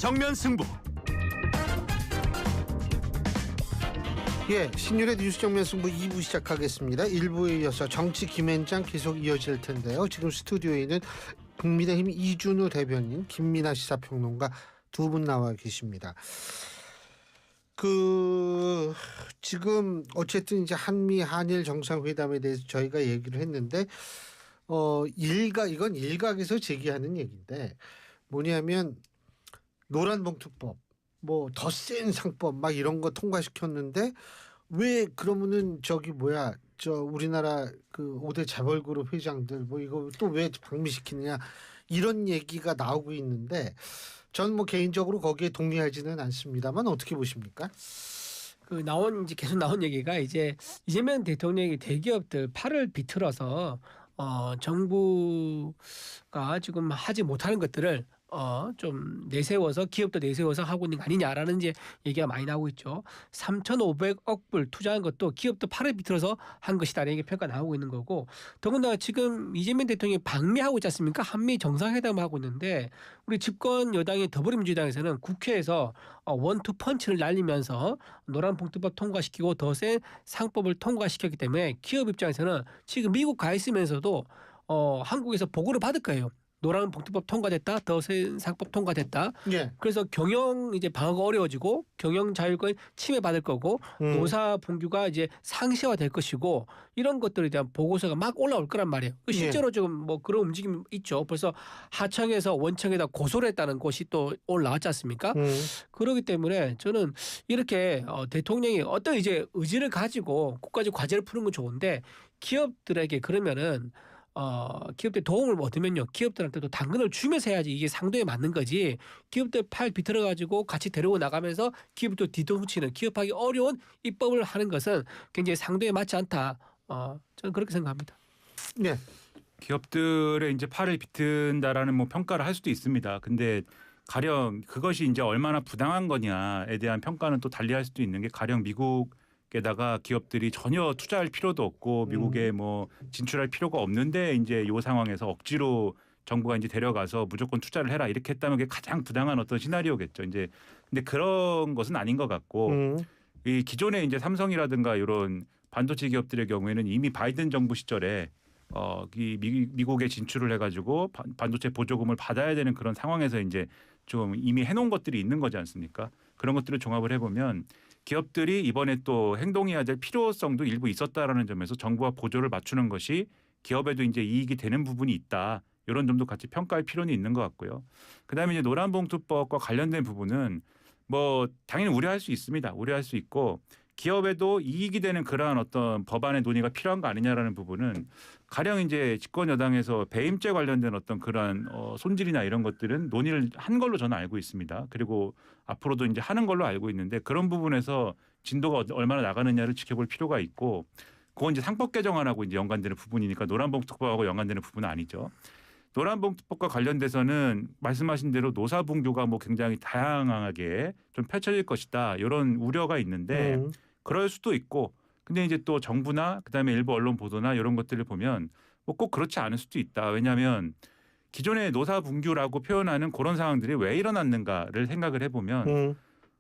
정면 승부. 신율의 뉴스 정면 승부 2부 시작하겠습니다. 1부에 이어서 정치 김앤장 계속 이어질 텐데요. 지금 스튜디오에 있는 국민의힘 이준우 대변인, 김민아 시사평론가 두 분 나와 계십니다. 지금 어쨌든 이제 한미 한일 정상회담에 대해서 저희가 얘기를 했는데 이건 일각에서 제기하는 얘기인데 뭐냐면 노란봉투법, 뭐 더 센 상법 막 이런 거 통과시켰는데 왜 그러면은 우리나라 그 5대 재벌그룹 회장들 뭐 이거 또 왜 방미시키느냐 이런 얘기가 나오고 있는데 전 뭐 개인적으로 거기에 동의하지는 않습니다만 어떻게 보십니까? 계속 나온 얘기가 이제 이재명 대통령이 대기업들 팔을 비틀어서 정부가 지금 하지 못하는 것들을 좀 내세워서 기업도 내세워서 하고 있는 거 아니냐라는 이제 얘기가 많이 나오고 있죠. 3,500억 불 투자한 것도 기업도 팔을 비틀어서 한 것이다라는 얘기 평가 나오고 있는 거고, 더군다나 지금 이재명 대통령이 방미하고 있지 않습니까? 한미 정상회담을 하고 있는데 우리 집권 여당의 더불어민주당에서는 국회에서 원투 펀치를 날리면서 노란봉투법 통과시키고 더 센 상법을 통과시켰기 때문에 기업 입장에서는 지금 미국 가 있으면서도 한국에서 보고를 받을 거예요. 노란봉투법 통과됐다, 더 센 상법 통과됐다. 예. 그래서 경영 이제 방어가 어려워지고 경영 자율권 침해받을 거고 노사 분규가 이제 상시화될 것이고 이런 것들에 대한 보고서가 막 올라올 거란 말이에요. 실제로 지금 뭐 그런 움직임이 있죠. 벌써 하청에서 원청에다 고소를 했다는 것이 또 올라왔지 않습니까? 그렇기 때문에 저는 이렇게 대통령이 어떤 이제 의지를 가지고 국가적 과제를 푸는 건 좋은데 기업들에게 그러면은 기업들 도움을 얻으면요, 기업들한테도 당근을 주면서 해야지 이게 상도에 맞는 거지. 기업들 팔 비틀어 가지고 같이 데리고 나가면서 기업도 뒤통수치는, 기업하기 어려운 입법을 하는 것은 굉장히 상도에 맞지 않다. 저는 그렇게 생각합니다. 네. 기업들의 이제 팔을 비튼다라는 뭐 평가를 할 수도 있습니다. 근데 가령 그것이 이제 얼마나 부당한 거냐에 대한 평가는 또 달리할 수도 있는 게, 가령 미국에다가 기업들이 전혀 투자할 필요도 없고 미국에 뭐 진출할 필요가 없는데 이제 이 상황에서 억지로 정부가 이제 데려가서 무조건 투자를 해라 이렇게 했다면 그게 가장 부당한 어떤 시나리오겠죠. 이제 근데 그런 것은 아닌 것 같고 이 기존에 이제 삼성이라든가 이런 반도체 기업들의 경우에는 이미 바이든 정부 시절에 이 미국에 진출을 해가지고 반도체 보조금을 받아야 되는 그런 상황에서 이제 좀 이미 해놓은 것들이 있는 거지 않습니까? 그런 것들을 종합을 해보면 기업들이 이번에 또 행동해야 될 필요성도 일부 있었다라는 점에서 정부와 보조를 맞추는 것이 기업에도 이제 이익이 되는 부분이 있다. 이런 점도 같이 평가할 필요는 있는 것 같고요. 그다음에 이제 노란봉투법과 관련된 부분은 뭐 당연히 우려할 수 있습니다. 우려할 수 있고 기업에도 이익이 되는 그러한 어떤 법안의 논의가 필요한 거 아니냐라는 부분은 가령 이제 집권 여당에서 배임죄 관련된 어떤 그러한 손질이나 이런 것들은 논의를 한 걸로 저는 알고 있습니다. 그리고 앞으로도 이제 하는 걸로 알고 있는데 그런 부분에서 진도가 얼마나 나가느냐를 지켜볼 필요가 있고, 그건 이제 상법 개정안하고 이제 연관되는 부분이니까 노란봉투법하고 연관되는 부분은 아니죠. 노란봉투법과 관련돼서는 말씀하신 대로 노사분규가 뭐 굉장히 다양하게 좀 펼쳐질 것이다, 이런 우려가 있는데 그럴 수도 있고, 근데 이제 또 정부나 그다음에 일부 언론 보도나 이런 것들을 보면 뭐 꼭 그렇지 않을 수도 있다. 왜냐하면 기존의 노사분규라고 표현하는 그런 상황들이 왜 일어났는가를 생각을 해보면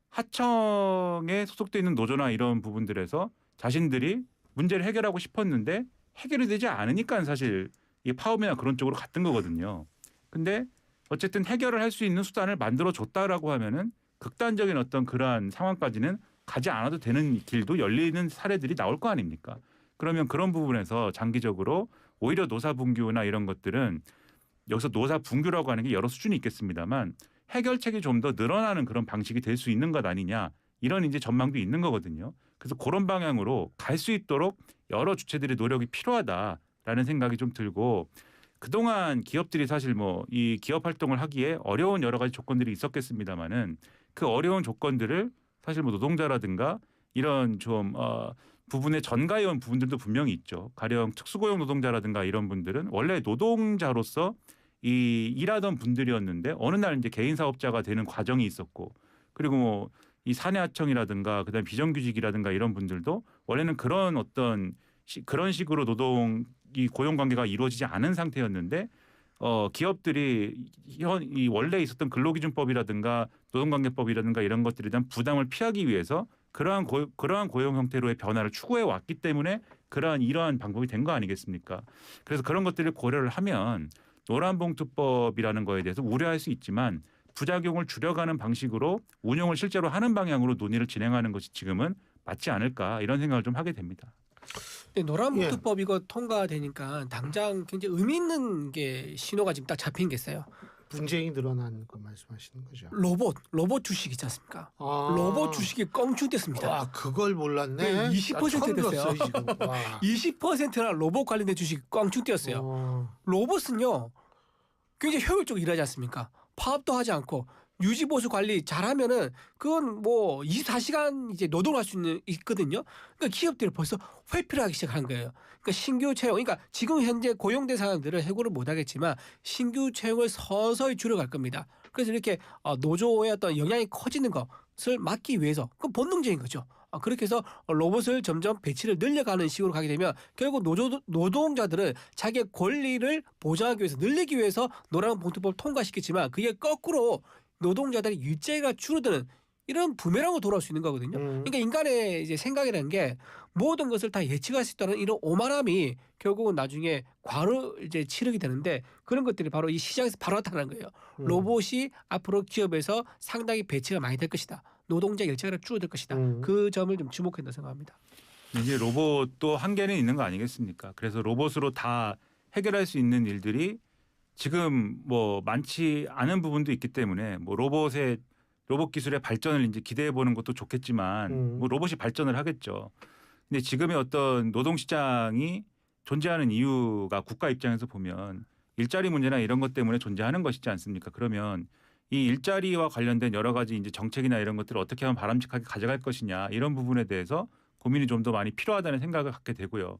하청에 소속돼 있는 노조나 이런 부분들에서 자신들이 문제를 해결하고 싶었는데 해결이 되지 않으니까 사실 이 파업이나 그런 쪽으로 갔던 거거든요. 근데 어쨌든 해결을 할 수 있는 수단을 만들어 줬다라고 하면은 극단적인 어떤 그러한 상황까지는 가지 않아도 되는 길도 열리는 사례들이 나올 거 아닙니까? 그러면 그런 부분에서 장기적으로 오히려 노사분규나 이런 것들은, 여기서 노사분규라고 하는 게 여러 수준이 있겠습니다만 해결책이 좀 더 늘어나는 그런 방식이 될 수 있는 것 아니냐, 이런 이제 전망도 있는 거거든요. 그래서 그런 방향으로 갈 수 있도록 여러 주체들의 노력이 필요하다라는 생각이 좀 들고, 그동안 기업들이 사실 뭐 이 기업 활동을 하기에 어려운 여러 가지 조건들이 있었겠습니다마는 그 어려운 조건들을 사실 뭐 노동자라든가 이런 좀 부분에 전가해온 부분들도 분명히 있죠. 가령 특수고용 노동자라든가 이런 분들은 원래 노동자로서 이 일하던 분들이었는데 어느 날 이제 개인 사업자가 되는 과정이 있었고, 그리고 뭐 이 사내하청이라든가 그다음 비정규직이라든가 이런 분들도 원래는 그런 어떤 그런 식으로 노동 이 고용 관계가 이루어지지 않은 상태였는데 기업들이 이 원래 있었던 근로기준법이라든가 노동관계법이라든가 이런 것들에 대한 부담을 피하기 위해서 그러한 고용 형태로의 변화를 추구해 왔기 때문에 이러한 방법이 된 거 아니겠습니까? 그래서 그런 것들을 고려를 하면 노란봉투법이라는 거에 대해서 우려할 수 있지만 부작용을 줄여가는 방식으로 운용을 실제로 하는 방향으로 논의를 진행하는 것이 지금은 맞지 않을까 이런 생각을 좀 하게 됩니다. 근데 노란봉투법 이거 통과되니까 당장 굉장히 의미 있는 게 신호가 지금 딱 잡힌 게 있어요. 분쟁이 늘어나는 거 말씀하시는 거죠. 로봇 주식 있지 않습니까? 아. 로봇 주식이 껑충됐습니다. 와, 그걸 몰랐네. 네, 20% 나 처음 됐어요. 들었어요, 지금. 와. 20%나 로봇 관련된 주식이 껑충뛰었어요. 로봇은요 굉장히 효율적으로 일하지 않습니까? 파업도 하지 않고 유지 보수 관리 잘하면은 그건 뭐 24시간 이제 노동할 수 있거든요. 그러니까 기업들이 벌써 회피를 하기 시작한 거예요. 그러니까 신규 채용, 그러니까 지금 현재 고용된 사람들을 해고를 못 하겠지만 신규 채용을 서서히 줄여갈 겁니다. 그래서 이렇게 노조의 어떤 영향이 커지는 것을 막기 위해서 그 본능적인 거죠. 그렇게 해서 로봇을 점점 배치를 늘려가는 식으로 가게 되면 결국 노동자들은 자기의 권리를 보장하기 위해서 늘리기 위해서 노란봉투법을 통과시켰지만 그게 거꾸로 노동자들의 일자리가 줄어드는 이런 부메랑으로 돌아올 수 있는 거거든요. 그러니까 인간의 이제 생각이라는 게 모든 것을 다 예측할 수 있다는 이런 오만함이 결국은 나중에 과로 이제 치르게 되는데 그런 것들이 바로 이 시장에서 바로 나타나는 거예요. 로봇이 앞으로 기업에서 상당히 배치가 많이 될 것이다. 노동자 일자리가 줄어들 것이다. 그 점을 좀 주목한다 생각합니다. 이제 로봇도 한계는 있는 거 아니겠습니까? 그래서 로봇으로 다 해결할 수 있는 일들이 지금 뭐 많지 않은 부분도 있기 때문에 뭐 로봇 기술의 발전을 이제 기대해 보는 것도 좋겠지만 뭐 로봇이 발전을 하겠죠. 근데 지금의 어떤 노동 시장이 존재하는 이유가 국가 입장에서 보면 일자리 문제나 이런 것 때문에 존재하는 것이지 않습니까? 그러면 이 일자리와 관련된 여러 가지 이제 정책이나 이런 것들을 어떻게 하면 바람직하게 가져갈 것이냐 이런 부분에 대해서 고민이 좀 더 많이 필요하다는 생각을 갖게 되고요.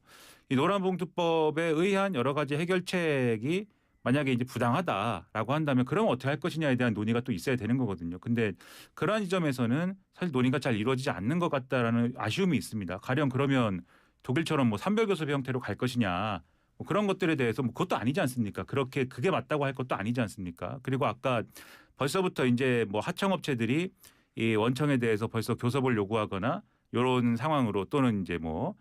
이 노란봉투법에 의한 여러 가지 해결책이 만약에 이제 부당하다라고 한다면 그럼 어떻게 할 것이냐에 대한 논의가 또 있어야 되는 거거든요. 근데 그러한 지점에서는 사실 논의가 잘 이루어지지 않는 것 같다라는 아쉬움이 있습니다. 가령 그러면 독일처럼 뭐 산별교섭 형태로 갈 것이냐 뭐 그런 것들에 대해서 뭐 그것도 아니지 않습니까? 그게 맞다고 할 것도 아니지 않습니까? 그리고 아까 벌써부터 이제 뭐 하청업체들이 이 원청에 대해서 벌써 교섭을 요구하거나 이런 상황으로 또는 이제 뭐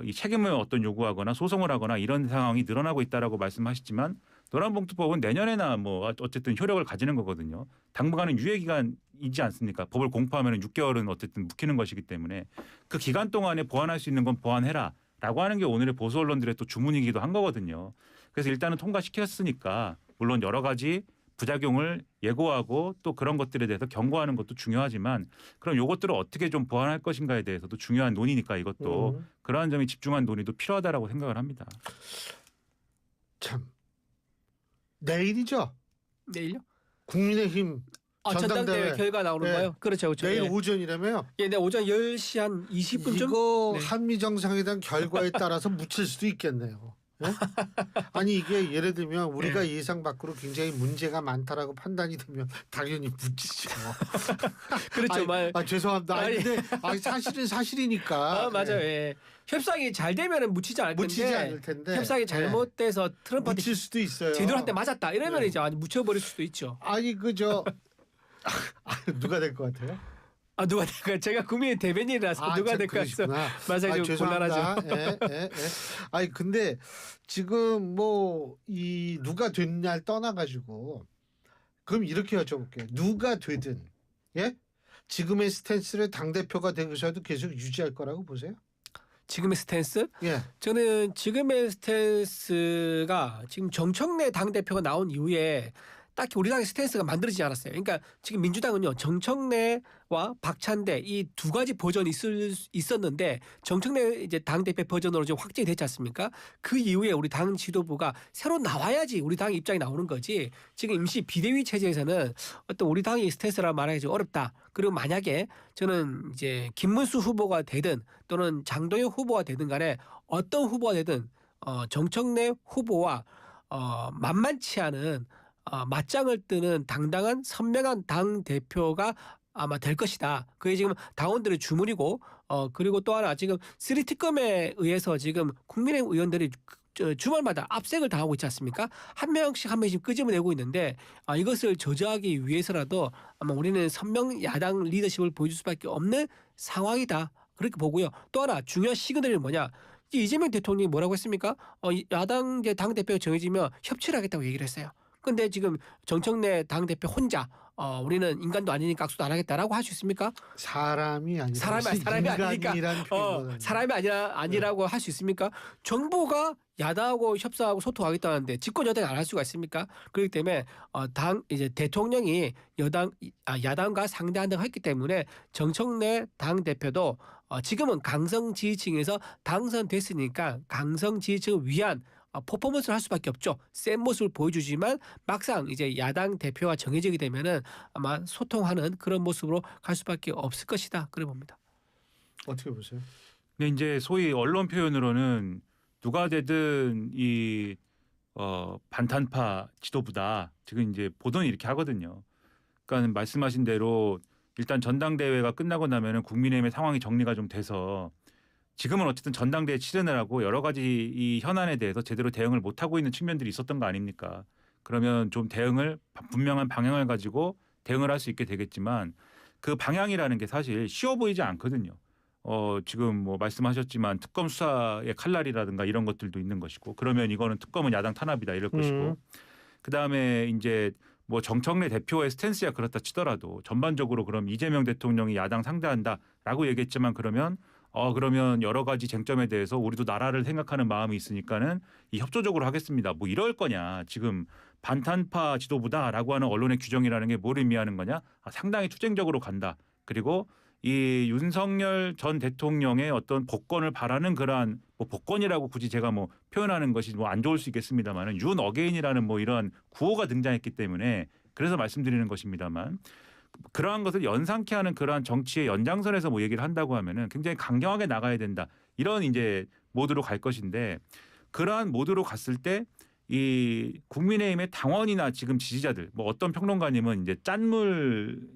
이 책임을 어떤 요구하거나 소송을 하거나 이런 상황이 늘어나고 있다라고 말씀하셨지만 노란봉투법은 내년에나 뭐 어쨌든 효력을 가지는 거거든요. 당분간은 유예 기간이지 않습니까? 법을 공포하면 6개월은 어쨌든 묵히는 것이기 때문에 그 기간 동안에 보완할 수 있는 건 보완해라라고 하는 게 오늘의 보수 언론들의 또 주문이기도 한 거거든요. 그래서 일단은 통과시켰으니까 물론 여러 가지 부작용을 예고하고 또 그런 것들에 대해서 경고하는 것도 중요하지만 그럼 이것들을 어떻게 좀 보완할 것인가에 대해서도 중요한 논의니까 이것도 그러한 점이 집중한 논의도 필요하다라고 생각을 합니다. 참 내일이죠. 내일요? 국민의힘 전당대회 결과 나오는 네. 거요? 그렇죠. 그렇죠. 내일 예. 오전이라며요. 예, 네, 오전 10시 한 20분쯤? 이거 네. 한미 정상회담 결과에 따라서 묻힐 수도 있겠네요. 예? 아니 이게 예를 들면 우리가 예상 밖으로 굉장히 문제가 많다라고 판단이 되면 당연히 묻히죠. 그렇죠. 죄송합니다. 아니. 근데 사실은 사실이니까. 맞아요. 예. 협상이 잘 되면은 묻히지 않을 텐데 협상이 잘못돼서 트럼프한테 묻힐 수도 있어요. 제대로 한 대 맞았다 이러면 이제 묻혀버릴 수도 있죠. 아니 그저 누가 될 것 같아요? 누가 될까? 제가 국민의 대변인이라서 누가 될까 해서 맞아요. 좀 곤란하죠. 예. 아니 근데 지금 뭐 이 누가 됐냐를 떠나가지고 그럼 이렇게 여쭤볼게요. 누가 되든 지금의 스탠스를 당 대표가 되고서도 계속 유지할 거라고 보세요? 지금의 스탠스? 예. 저는 지금의 스탠스가 지금 정청래 당 대표가 나온 이후에 딱히 우리 당의 스탠스가 만들어지지 않았어요. 그러니까 지금 민주당은요 정청래와 박찬대 이 두 가지 버전이 있었는데 정청래 이제 당 대표 버전으로 좀 확정이 됐지 않습니까? 그 이후에 우리 당 지도부가 새로 나와야지 우리 당 입장이 나오는 거지. 지금 임시 비대위 체제에서는 어떤 우리 당의 스탠스라 말하기 좀 어렵다. 그리고 만약에 저는 이제 김문수 후보가 되든 또는 장동혁 후보가 되든 간에 어떤 후보가 되든 정청래 후보와 만만치 않은 맞짱을 뜨는 당당한 선명한 당 대표가 아마 될 것이다. 그게 지금 당원들의 주문이고 그리고 또 하나 지금 3특검에 의해서 지금 국민의힘 의원들이 주말마다 압색을 당하고 있지 않습니까? 한 명씩 끄집어내고 있는데 이것을 저지하기 위해서라도 아마 우리는 선명 야당 리더십을 보여줄 수밖에 없는 상황이다. 그렇게 보고요. 또 하나 중요한 시그널이 뭐냐? 이재명 대통령이 뭐라고 했습니까? 야당 이제 당 대표가 정해지면 협치를 하겠다고 얘기를 했어요. 근데 지금 정청래 당 대표 혼자 우리는 인간도 아니니까 악수도 안 하겠다라고 할 수 있습니까? 사람이 아니라 사람이 아니니까 사람이 아니라고 할 수 있습니까? 정부가 야당하고 협상하고 소통하겠다는데 집권 여당이 안 할 수가 있습니까? 그렇기 때문에 이제 대통령이 야당과 상대한다고 했기 때문에 정청래 당 대표도 지금은 강성 지지층에서 당선됐으니까 강성 지지층을 위한 퍼포먼스를 할 수밖에 없죠. 센 모습을 보여주지만 막상 이제 야당 대표가 정해지게 되면은 아마 소통하는 그런 모습으로 갈 수밖에 없을 것이다. 그래 봅니다. 어떻게 보세요? 근데 이제 소위 언론 표현으로는 누가 되든 이 반탄파 지도부다. 지금 이제 보도는 이렇게 하거든요. 그러니까 말씀하신 대로 일단 전당대회가 끝나고 나면은 국민의힘의 상황이 정리가 좀 돼서 지금은 어쨌든 전당대회 치르느라고 하고 여러 가지 이 현안에 대해서 제대로 대응을 못 하고 있는 측면들이 있었던 거 아닙니까? 그러면 좀 대응을 분명한 방향을 가지고 대응을 할 수 있게 되겠지만 그 방향이라는 게 사실 쉬워 보이지 않거든요. 지금 뭐 말씀하셨지만 특검 수사의 칼날이라든가 이런 것들도 있는 것이고 그러면 이거는 특검은 야당 탄압이다 이럴 것이고 그다음에 이제 뭐 정청래 대표의 스탠스야 그렇다 치더라도 전반적으로 그럼 이재명 대통령이 야당 상대한다라고 얘기했지만 그러면 여러 가지 쟁점에 대해서 우리도 나라를 생각하는 마음이 있으니까는 이 협조적으로 하겠습니다. 뭐 이럴 거냐. 지금 반탄파 지도부다라고 하는 언론의 규정이라는 게 뭘 의미하는 거냐. 상당히 투쟁적으로 간다. 그리고 이 윤석열 전 대통령의 어떤 복권을 바라는 그러한 뭐 복권이라고 굳이 제가 뭐 표현하는 것이 뭐 안 좋을 수 있겠습니다만은 윤 어게인이라는 뭐 이런 구호가 등장했기 때문에 그래서 말씀드리는 것입니다만 그러한 것을 연상케 하는 그러한 정치의 연장선에서 뭐 얘기를 한다고 하면은 굉장히 강경하게 나가야 된다. 이런 이제 모드로 갈 것인데 그러한 모드로 갔을 때 이 국민의힘의 당원이나 지금 지지자들 뭐 어떤 평론가님은 이제 짠물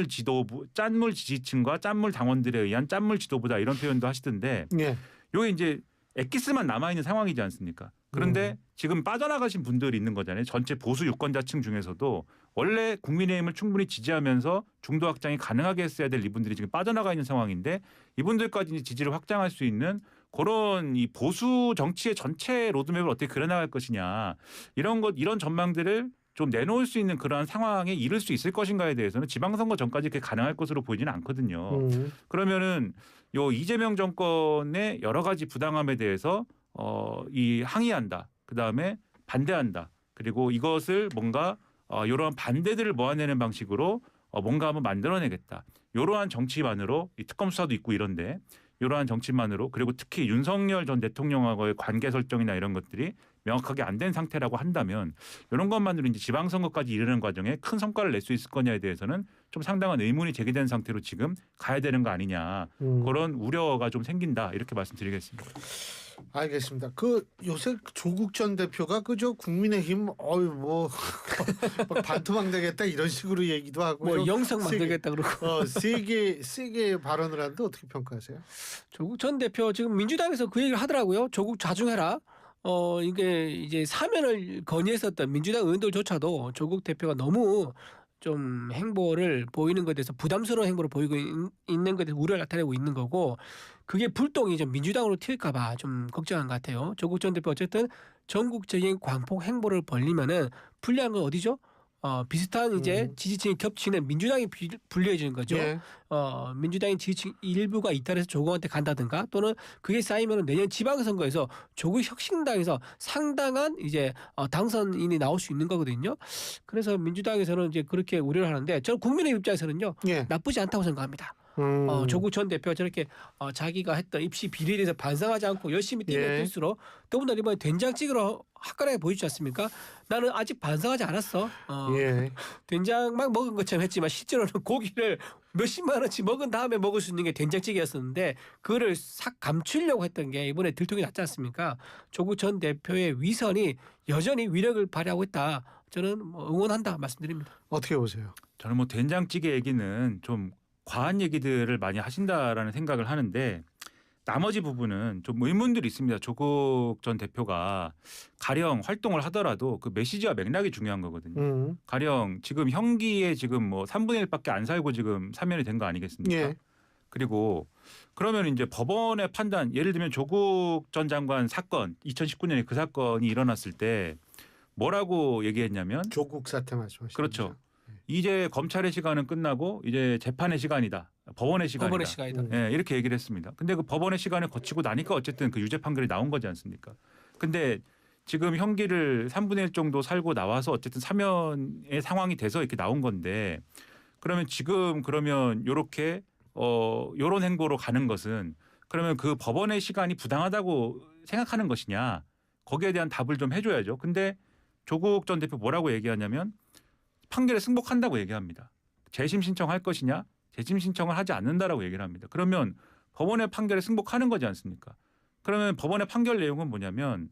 지도부, 짠물 지지층과 짠물 당원들에 의한 짠물 지도부다 이런 표현도 하시던데 예. 요게 이제 엑기스만 남아 있는 상황이지 않습니까? 그런데 지금 빠져나가신 분들이 있는 거잖아요. 전체 보수 유권자층 중에서도 원래 국민의힘을 충분히 지지하면서 중도 확장이 가능하게 했어야 될 이분들이 지금 빠져나가 있는 상황인데 이분들까지 이제 지지를 확장할 수 있는 그런 이 보수 정치의 전체 로드맵을 어떻게 그려나갈 것이냐 이런 전망들을 좀 내놓을 수 있는 그러한 상황에 이를 수 있을 것인가에 대해서는 지방선거 전까지 그게 가능할 것으로 보이지는 않거든요. 그러면은 요 이재명 정권의 여러 가지 부당함에 대해서 이 항의한다. 그다음에 반대한다. 그리고 이것을 뭔가 이러한 반대들을 모아내는 방식으로 뭔가 한번 만들어내겠다. 이러한 정치만으로 이 특검 수사도 있고 이런데 이러한 정치만으로 그리고 특히 윤석열 전 대통령하고의 관계 설정이나 이런 것들이 명확하게 안 된 상태라고 한다면 이런 것만으로 이제 지방선거까지 이르는 과정에 큰 성과를 낼 수 있을 거냐에 대해서는 좀 상당한 의문이 제기된 상태로 지금 가야 되는 거 아니냐 그런 우려가 좀 생긴다 이렇게 말씀드리겠습니다. 알겠습니다. 요새 조국 전 대표가 그저 국민의힘 뭐 반토막 되겠다 이런 식으로 얘기도 하고 뭐 영상 만들겠다 그러고 세게 발언을 하는데 어떻게 평가하세요? 조국 전 대표 지금 민주당에서 그 얘기를 하더라고요. 조국 자중해라. 이게 이제 사면을 건의했었던 민주당 의원들조차도 조국 대표가 너무 좀 행보를 보이는 것에 대해서 부담스러운 행보를 보이고 있는 것에 대해서 우려를 나타내고 있는 거고 그게 불똥이 좀 민주당으로 튈까 봐 좀 걱정한 것 같아요. 조국 전 대표 어쨌든 전국적인 광폭 행보를 벌리면은 불리한 건 어디죠? 비슷한 이제 지지층이 겹치는 민주당이 불리해지는 거죠. 예. 민주당의 지지층 일부가 이탈해서 조국한테 간다든가 또는 그게 쌓이면 내년 지방선거에서 조국 혁신당에서 상당한 이제 당선인이 나올 수 있는 거거든요. 그래서 민주당에서는 이제 그렇게 우려를 하는데 저는 국민의 입장에서는요 예. 나쁘지 않다고 생각합니다. 조국 전 대표가 저렇게 자기가 했던 입시 비리에 대해서 반성하지 않고 열심히 뛰면 뛸수록 더군다나 이번에 된장찌개로 화끈하게 보이지 않습니까? 나는 아직 반성하지 않았어. 된장만 먹은 것처럼 했지만 실제로는 고기를 몇십만 원치 먹은 다음에 먹을 수 있는 게 된장찌개였었는데 그거를 싹 감추려고 했던 게 이번에 들통이 났지 않습니까? 조국 전 대표의 위선이 여전히 위력을 발휘하고 있다. 저는 응원한다 말씀드립니다. 어떻게 보세요? 저는 뭐 된장찌개 얘기는 좀 과한 얘기들을 많이 하신다라는 생각을 하는데 나머지 부분은 좀 의문들이 있습니다. 조국 전 대표가 가령 활동을 하더라도 그 메시지와 맥락이 중요한 거거든요. 가령 지금 형기에 지금 뭐 3분의 1밖에 안 살고 지금 사면이 된 거 아니겠습니까? 예. 그리고 그러면 이제 법원의 판단, 예를 들면 조국 전 장관 사건 2019년에 그 사건이 일어났을 때 뭐라고 얘기했냐면 조국 사태 말씀하시죠. 그렇죠. 이제 검찰의 시간은 끝나고 이제 재판의 시간이다. 법원의 시간이다. 법원의 시간이다. 예, 이렇게 얘기를 했습니다. 근데 그 법원의 시간을 거치고 나니까 어쨌든 그 유죄 판결이 나온 거지 않습니까? 근데 지금 형기를 3분의 1 정도 살고 나와서 어쨌든 사면의 상황이 돼서 이렇게 나온 건데 그러면 지금 그러면 요렇게 요런 행보로 가는 것은 그러면 그 법원의 시간이 부당하다고 생각하는 것이냐 거기에 대한 답을 좀 해줘야죠. 근데 조국 전 대표 뭐라고 얘기하냐면 판결에 승복한다고 얘기합니다. 재심 신청할 것이냐 재심 신청을 하지 않는다라고 얘기를 합니다. 그러면 법원의 판결에 승복하는 거지 않습니까? 그러면 법원의 판결 내용은 뭐냐면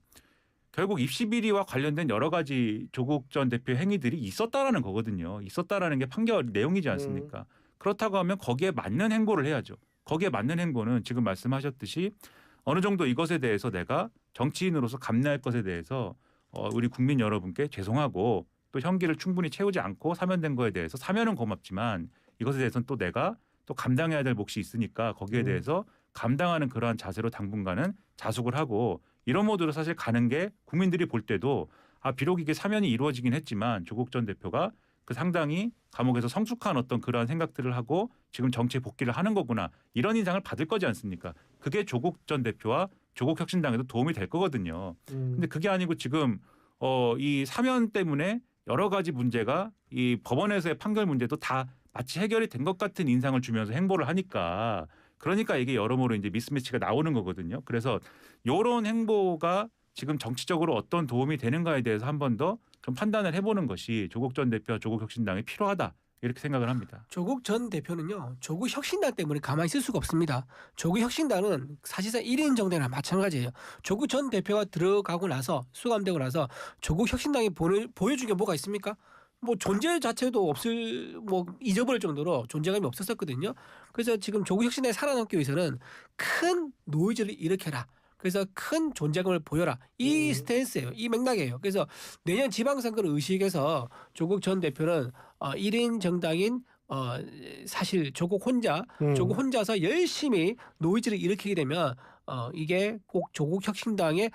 결국 입시 비리와 관련된 여러 가지 조국 전 대표의 행위들이 있었다라는 거거든요. 있었다라는 게 판결 내용이지 않습니까? 그렇다고 하면 거기에 맞는 행보를 해야죠. 거기에 맞는 행보는 지금 말씀하셨듯이 어느 정도 이것에 대해서 내가 정치인으로서 감내할 것에 대해서 우리 국민 여러분께 죄송하고 또 형기를 충분히 채우지 않고 사면된 거에 대해서 사면은 고맙지만 이것에 대해서는 또 내가 또 감당해야 될 몫이 있으니까 거기에 대해서 감당하는 그러한 자세로 당분간은 자숙을 하고 이런 모드로 사실 가는 게 국민들이 볼 때도 비록 이게 사면이 이루어지긴 했지만 조국 전 대표가 그 상당히 감옥에서 성숙한 어떤 그러한 생각들을 하고 지금 정치에 복귀를 하는 거구나 이런 인상을 받을 거지 않습니까? 그게 조국 전 대표와 조국 혁신당에도 도움이 될 거거든요. 근데 그게 아니고 지금 이 사면 때문에 여러 가지 문제가 이 법원에서의 판결 문제도 다 마치 해결이 된 것 같은 인상을 주면서 행보를 하니까 그러니까 이게 여러모로 이제 미스매치가 나오는 거거든요. 그래서 이런 행보가 지금 정치적으로 어떤 도움이 되는가에 대해서 한 번 더 좀 판단을 해보는 것이 조국 전 대표와 조국 혁신당이 필요하다 이렇게 생각을 합니다. 조국 전 대표는요. 조국 혁신당 때문에 가만히 있을 수가 없습니다. 조국 혁신당은 사실상 1인 정당이나 마찬가지예요. 조국 전 대표가 들어가고 나서 수감되고 나서 조국 혁신당이 보여준 게 뭐가 있습니까? 뭐 존재 자체도 없을 뭐 잊어버릴 정도로 존재감이 없었거든요. 그래서 지금 조국 혁신당이 살아남기 위해서는 큰 노이즈를 일으켜라. 그래서 큰 존재감을 보여라. 이 스탠스예요. 이 맥락이에요. 그래서 내년 지방선거를 의식해서 조국 전 대표는 1인 정당인 사실 조국 혼자서 열심히 노이즈를 일으키게 되면 이게 꼭 조국 혁신당의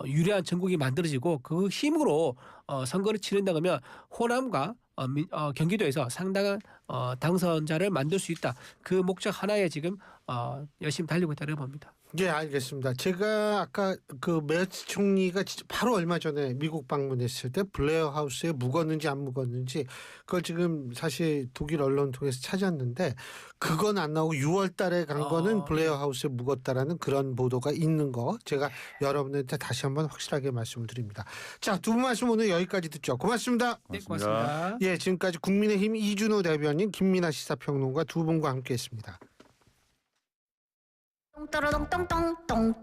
유리한 전국이 만들어지고 그 힘으로 선거를 치른다 그러면 호남과 경기도에서 상당한 당선자를 만들 수 있다. 그 목적 하나에 지금 열심히 달리고 있다고 봅니다. 예, 알겠습니다. 제가 아까 그 메르츠 총리가 바로 얼마 전에 미국 방문했을 때 블레어 하우스에 묵었는지 안 묵었는지 그걸 지금 사실 독일 언론 통해서 찾았는데 그건 안 나오고 6월 달에 간 거는 블레어 하우스에 묵었다라는 그런 보도가 있는 거 제가 여러분한테 다시 한번 확실하게 말씀을 드립니다. 자, 두 분 말씀 오늘 여기까지 듣죠. 고맙습니다. 네, 고맙습니다. 예, 지금까지 국민의힘 이준호 대변인 김민아 시사평론가 두 분과 함께했습니다. 똥